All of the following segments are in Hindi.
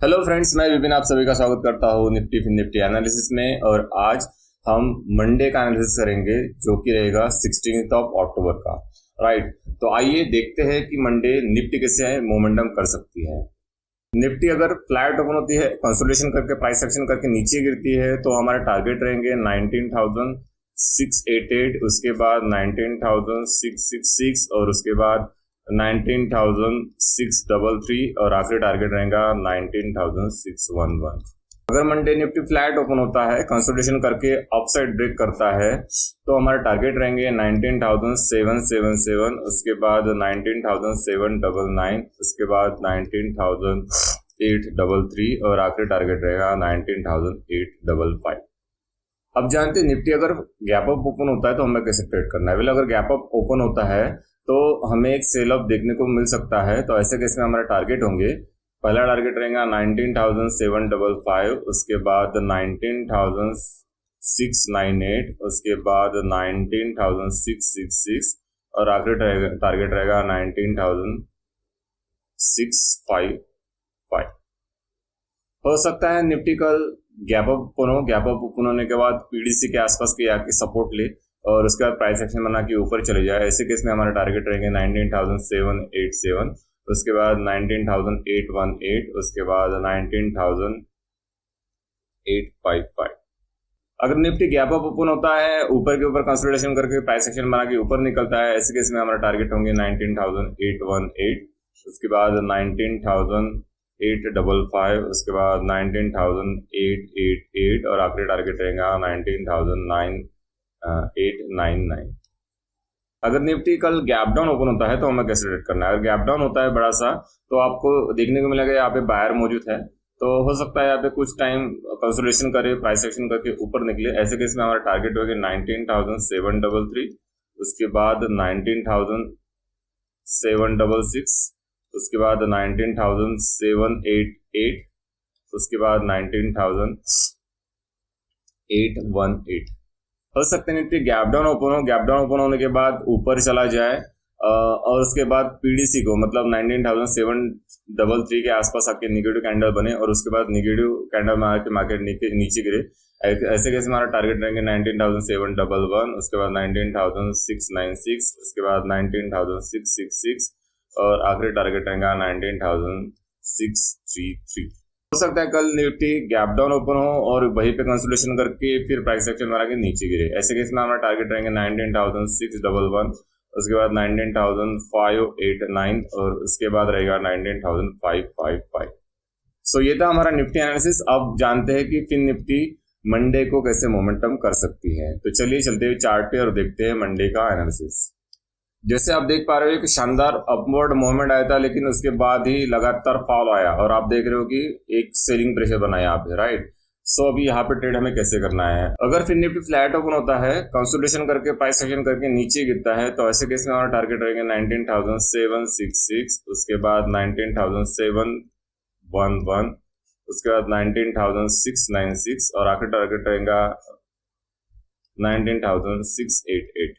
हेलो फ्रेंड्स, मैं विपिन आप सभी का स्वागत करता हूँ निफ्टी फिन निफ्टी एनालिसिस में। और आज हम मंडे का एनालिसिस करेंगे जो कि रहेगा 16 अक्टूबर का। राइट, तो आइए देखते हैं कि मंडे निफ्टी कैसे मोमेंटम कर सकती है। निफ्टी अगर फ्लैट ओपन होती है, कंसोलिडेशन करके प्राइस एक्शन करके नीचे गिरती है तो हमारे टारगेट रहेंगे 19,688, उसके बाद 19,666 और उसके बाद 19,633 और आखिरी टारगेट रहेगा 19,611। अगर मंडे निफ्टी फ्लैट ओपन होता है, कंसोलिडेशन करके अपसाइड ब्रेक करता है तो हमारे टारगेट रहेंगे 19,777, उसके बाद 19,799, उसके बाद 19,833 और आखिरी टारगेट रहेगा 19,855। अब जानते हैं निफ्टी अगर गैप अप ओपन होता है तो हमें कैसे ट्रेड करना है। वेल, अगर गैप अप ओपन होता है तो हमें एक सेल ऑफ देखने को मिल सकता है। तो ऐसे केस में हमारे टारगेट होंगे, पहला टारगेट रहेगा 19,755, उसके बाद 19,698, उसके बाद 19,666 और आखिरी टारगेट रहेगा 19,655। हो सकता है निफ्टी कल गैप अप ओपन हो, गैप अप ओपन होने के बाद पीडीसी के आसपास के आके सपोर्ट ले और उसके बाद प्राइस एक्शन बना के ऊपर चले जाए। ऐसे केस में हमारा टारगेट रहेंगे 19,787, उसके बाद 19,818, उसके बाद 19,855। अगर निफ्टी गैप अप ओपन होता है, ऊपर के ऊपर कंसोलिडेशन करके प्राइस एक्शन बना के ऊपर निकलता है, ऐसे केस में हमारा टारगेट होंगे 19,818, उसके बाद 19,855, उसके बाद 19,888 और आखिरी टारगेट रहेगा 19,899। अगर निफ्टी कल गैप डाउन ओपन होता है तो हमें कैसे ट्रेड करना है। अगर गैप डाउन होता है बड़ा सा तो आपको देखने को मिलेगा यहाँ पे बायर मौजूद है, तो हो सकता है यहाँ पे कुछ टाइम कंसोलिडेशन करे, प्राइस एक्शन करके ऊपर निकले। ऐसे केस में हमारा टारगेट होगा 19,733, उसके बाद 19,766, उसके बाद 19,788, उसके बाद 19,818। हो सकते हैं निफ्टी गैप डाउन ओपन हो, गैप डाउन ओपन होने के बाद ऊपर चला जाए और उसके बाद पीडीसी को मतलब 19,733 के आसपास आपके निगेटिव कैंडल बने और उसके बाद निगेटिव कैंडल में आके मार्केट नीचे गिरे। ऐसे कैसे हमारा टारगेट रहेंगे 19,711, उसके बाद 19,696, उसके बाद 19,666 और आखिरी टारगेट रहेगा 19,633। हो सकता है कल निफ्टी गैप डाउन ओपन हो और वहीं पे कंसोलिडेशन करके फिर प्राइस एक्शन मारा के नीचे गिरे। ऐसे केस में हमारा टारगेट रहेंगे 19,611, उसके बाद 19,589 और उसके बाद रहेगा 19,555। सो ये था हमारा निफ्टी एनालिसिस। अब जानते हैं कि फिन निफ्टी मंडे को कैसे मोमेंटम कर सकती है। तो चलिए चलते हुए चार्ट पे और देखते हैं मंडे का एनालिसिस। जैसे आप देख पा रहे हो कि शानदार अपवर्ड मूवमेंट आया था, लेकिन उसके बाद ही लगातार फॉल आया और आप देख रहे हो कि एक सेलिंग प्रेशर बना यहाँ पे। राइट, सो अभी यहाँ पे ट्रेड हमें कैसे करना है। अगर फिर निफ्टी फ्लैट ओपन होता है, कंसोलिडेशन करके प्राइस एक्शन करके नीचे गिरता है, तो ऐसे केस में हमारा टारगेट रहेगा 19,766, उसके बाद 19,711, उसके बाद 19,696 और आखिर टारगेट रहेगा 19,688।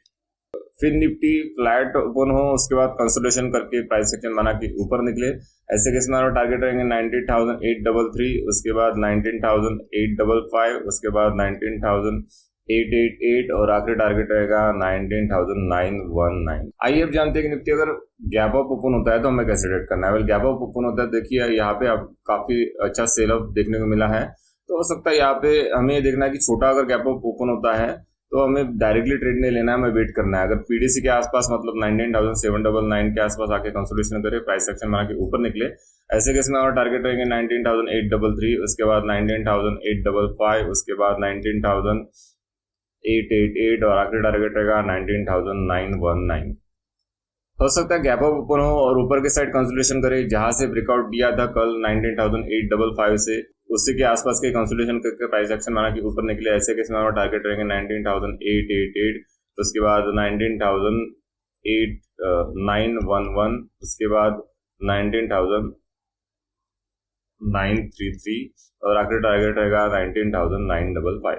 फिर निफ्टी फ्लैट ओपन हो, उसके बाद कंसोलिडेशन करके प्राइस एक्शन बना के ऊपर निकले। ऐसे केस में हमारा टारगेट रहेंगे 19,833, उसके बाद 19,855, उसके बाद 19,888 और आखिरी टारगेट रहेगा 19,919। आइए अब जानते हैं कि निफ्टी अगर गैप अप ओपन होता है तो हमें कैसे ट्रेड करना है। वेल, गैप अप ओपन होता है, देखिए यहाँ पे अब काफी अच्छा सेल ऑफ देखने को मिला है। तो हो सकता है यहाँ पे हमें देखना है कि छोटा अगर गैप अप ओपन होता है तो हमें डायरेक्टली ट्रेड नहीं लेना है, हमें वेट करना है। अगर पीडीसी के आसपास मतलब 19,799 के आसपास आके कंसोलिडेशन करे, प्राइस एक्शन बना के ऊपर निकले, ऐसे केस में हमारा टारगेट रहेंगे 19,833, उसके बाद 19,855, उसके बाद 19,888 और आखिरी टारगेट रहेगा 19,919। हो सकता है गैप अप ओपन हो और ऊपर के साइड कंसोलिडेशन करे, जहां से ब्रेकआउट दिया था कल 19,855 से, उसी के आसपास के कंसोलिडेशन करके प्राइस एक्शन बना के ऊपर निकले। ऐसे केस में हमारा टारगेट रहेंगे 19,888, उसके बाद 19,911, उसके बाद 19,933 और आखिरी टारगेट रहेगा 19,955।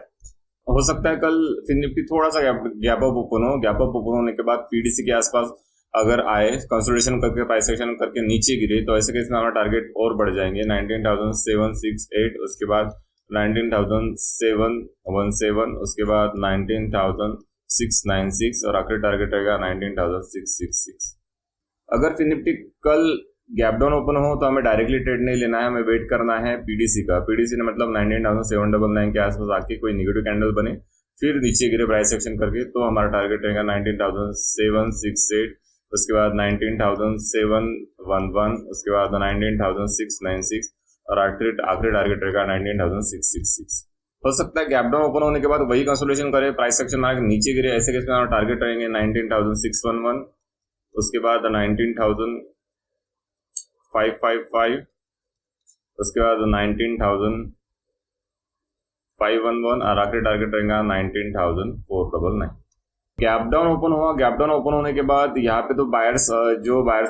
हो सकता है कल फिर निफ्टी थोड़ा सा गैप अप ओपन हो, गैप अप ओपन होने के बाद पीडीसी के आसपास अगर आए कंसोलिडेशन करके प्राइस एक्शन करके नीचे गिरे तो ऐसे केस में हमारा टारगेट और बढ़ जाएंगे 19,768, उसके बाद 19,717, उसके बाद 19,696 और आखिरी टारगेट रहेगा 19,666। अगर फिर निफ्टी कल गैप डाउन ओपन हो तो हमें डायरेक्टली ट्रेड नहीं लेना है, हमें वेट करना है पीडीसी का। पीडीसी ने मतलब 19,799 के आसपास आके कोई नेगेटिव कैंडल बने फिर नीचे गिरे प्राइस एक्शन करके तो हमारा टारगेट रहेगा 19,768, उसके बाद 19,711, उसके बाद 19,696 और आखिरी टारगेट रहेगा 19,666। हो सकता है गैप डाउन ओपन होने के बाद वही कंसोलिडेशन करे, प्राइस एक्शन मार के नीचे गिरे, ऐसे केस में हमारा टारगेट रहेंगे 19,611, उसके बाद 19,555, उसके बाद 19,511 और आखिरी टारगेट रहेगा 19,499। गैप डाउन ओपन हुआ, गैप डाउन ओपन होने के बाद यहाँ पे तो बायर्स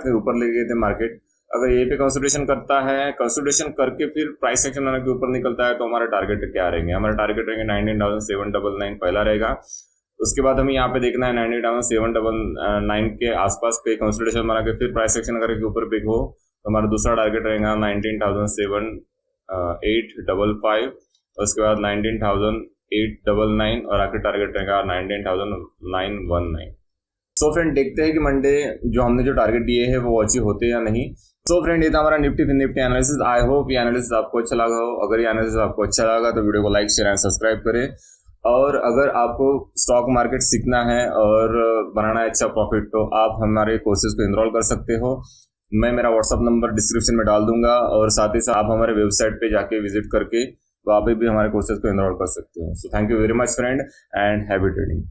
ने ऊपर ले गए थे मार्केट, अगर यहीं पे कंसोलिडेशन करता है, कंसोलिडेशन करके फिर प्राइस एक्शन आने के ऊपर निकलता है तो हमारा टारगेट क्या रहेंगे? हमारा टारगेट रहेंगे 19,799 पहला रहेगा। उसके बाद हमें यहाँ पे देखना है 19,799 के आसपास कहीं कंसोलिडेशन बना के फिर प्राइस एक्शन करके ऊपर पिक हो तो हमारा दूसरा टारगेट रहेगा 19,855, उसके बाद 19,899 और आखिरी टारगेट रहेगा 19,919। सो फ्रेंड देखते हैं कि मंडे जो हमने जो टारगेट दिए हैं वो अचीव होते या नहीं। सो फ्रेंड ये था हमारा Nifty fin Nifty analysis. I hope ये एनालिसिस आपको अच्छा लगा हो। अगर ये एनालिसिस आपको अच्छा लगा तो वीडियो को लाइक शेयर एंड सब्सक्राइब करें। और अगर आपको स्टॉक मार्केट सीखना है और बनाना है अच्छा प्रॉफिट तो आप हमारे कोर्सेज को इनरोल कर सकते हो। मैं मेरा व्हाट्सअप नंबर डिस्क्रिप्शन में डाल दूंगा और साथ ही साथ आप हमारे वेबसाइट पे जाके विजिट करके वहाँ पे भी हमारे कोर्सेज को इनरोल कर सकते हो। So thank you very much friend and happy trading.